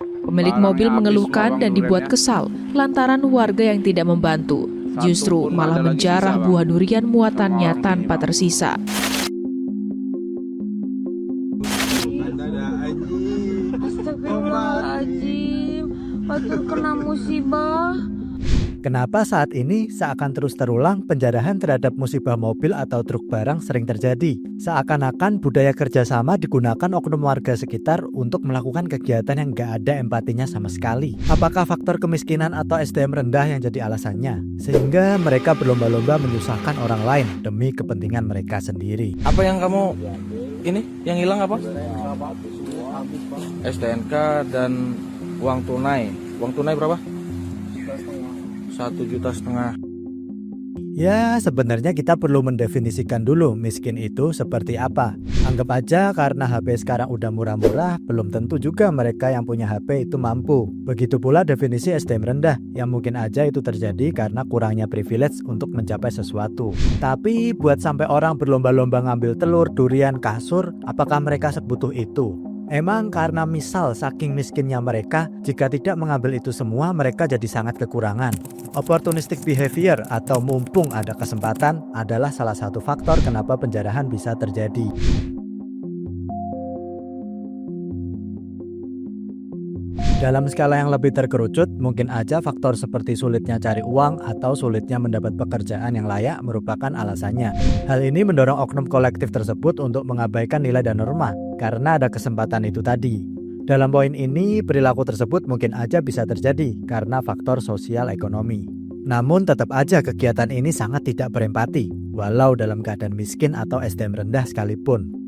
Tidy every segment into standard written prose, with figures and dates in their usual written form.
Pemilik mobil mengeluhkan dan dibuat kesal lantaran warga yang tidak membantu, justru malah menjarah buah durian muatannya tanpa tersisa. Astagfirullahaladzim, batur kena musibah. Kenapa saat ini seakan terus terulang penjarahan terhadap musibah mobil atau truk barang sering terjadi? Seakan-akan budaya kerjasama digunakan oknum warga sekitar untuk melakukan kegiatan yang gak ada empatinya sama sekali. Apakah faktor kemiskinan atau SDM rendah yang jadi alasannya? Sehingga mereka berlomba-lomba menyusahkan orang lain demi kepentingan mereka sendiri. Apa yang kamu ini yang hilang apa? STNK dan uang tunai. Uang tunai berapa? 1,5 juta. Ya, sebenarnya kita perlu mendefinisikan dulu miskin itu seperti apa. Anggap aja karena HP sekarang udah murah-murah, belum tentu juga mereka yang punya HP itu mampu. Begitu pula definisi SDM rendah, yang mungkin aja itu terjadi karena kurangnya privilege untuk mencapai sesuatu. Tapi buat sampai orang berlomba-lomba ngambil telur, durian, kasur, apakah mereka sebutuh itu? Emang karena misal saking miskinnya mereka, jika tidak mengambil itu semua mereka jadi sangat kekurangan. Opportunistic behavior atau mumpung ada kesempatan adalah salah satu faktor kenapa penjarahan bisa terjadi. Dalam skala yang lebih terkerucut, mungkin aja faktor seperti sulitnya cari uang atau sulitnya mendapat pekerjaan yang layak merupakan alasannya. Hal ini mendorong oknum kolektif tersebut untuk mengabaikan nilai dan norma, karena ada kesempatan itu tadi. Dalam poin ini, perilaku tersebut mungkin aja bisa terjadi karena faktor sosial ekonomi. Namun tetap aja kegiatan ini sangat tidak berempati, walau dalam keadaan miskin atau SDM rendah sekalipun.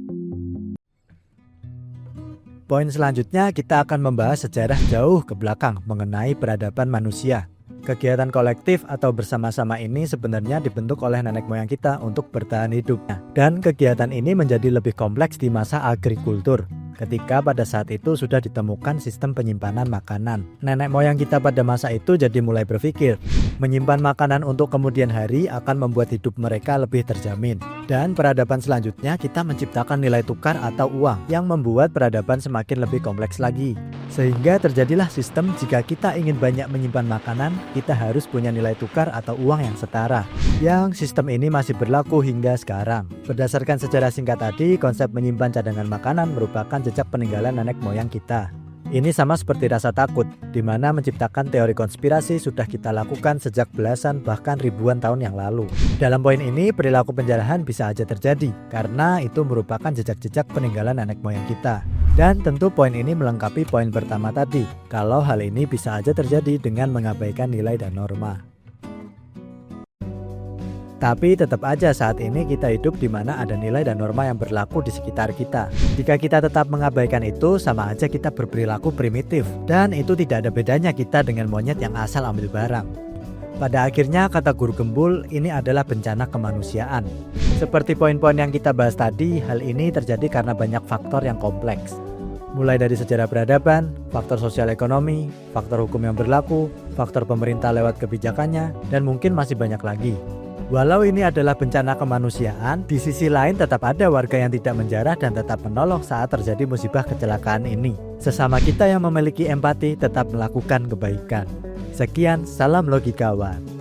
Poin selanjutnya kita akan membahas sejarah jauh ke belakang mengenai peradaban manusia. Kegiatan kolektif atau bersama-sama ini sebenarnya dibentuk oleh nenek moyang kita untuk bertahan hidup. Dan kegiatan ini menjadi lebih kompleks di masa agrikultur, ketika pada saat itu sudah ditemukan sistem penyimpanan makanan. Nenek moyang kita pada masa itu jadi mulai berpikir, menyimpan makanan untuk kemudian hari akan membuat hidup mereka lebih terjamin. Dan peradaban selanjutnya kita menciptakan nilai tukar atau uang yang membuat peradaban semakin lebih kompleks lagi. Sehingga terjadilah sistem jika kita ingin banyak menyimpan makanan, kita harus punya nilai tukar atau uang yang setara. Yang sistem ini masih berlaku hingga sekarang. Berdasarkan sejarah singkat tadi, konsep menyimpan cadangan makanan merupakan jejak peninggalan nenek moyang kita. Ini sama seperti rasa takut, di mana menciptakan teori konspirasi sudah kita lakukan sejak belasan bahkan ribuan tahun yang lalu. Dalam poin ini, perilaku penjarahan bisa aja terjadi, karena itu merupakan jejak-jejak peninggalan nenek moyang kita. Dan tentu poin ini melengkapi poin pertama tadi, kalau hal ini bisa aja terjadi dengan mengabaikan nilai dan norma. Tapi tetap aja saat ini kita hidup di mana ada nilai dan norma yang berlaku di sekitar kita. Jika kita tetap mengabaikan itu, sama aja kita berperilaku primitif. Dan itu tidak ada bedanya kita dengan monyet yang asal ambil barang. Pada akhirnya kata guru Gembul, ini adalah bencana kemanusiaan. Seperti poin-poin yang kita bahas tadi, hal ini terjadi karena banyak faktor yang kompleks. Mulai dari sejarah peradaban, faktor sosial ekonomi, faktor hukum yang berlaku, faktor pemerintah lewat kebijakannya, dan mungkin masih banyak lagi. Walau ini adalah bencana kemanusiaan, di sisi lain tetap ada warga yang tidak menjarah dan tetap menolong saat terjadi musibah kecelakaan ini. Sesama kita yang memiliki empati tetap melakukan kebaikan. Sekian, salam logikawan.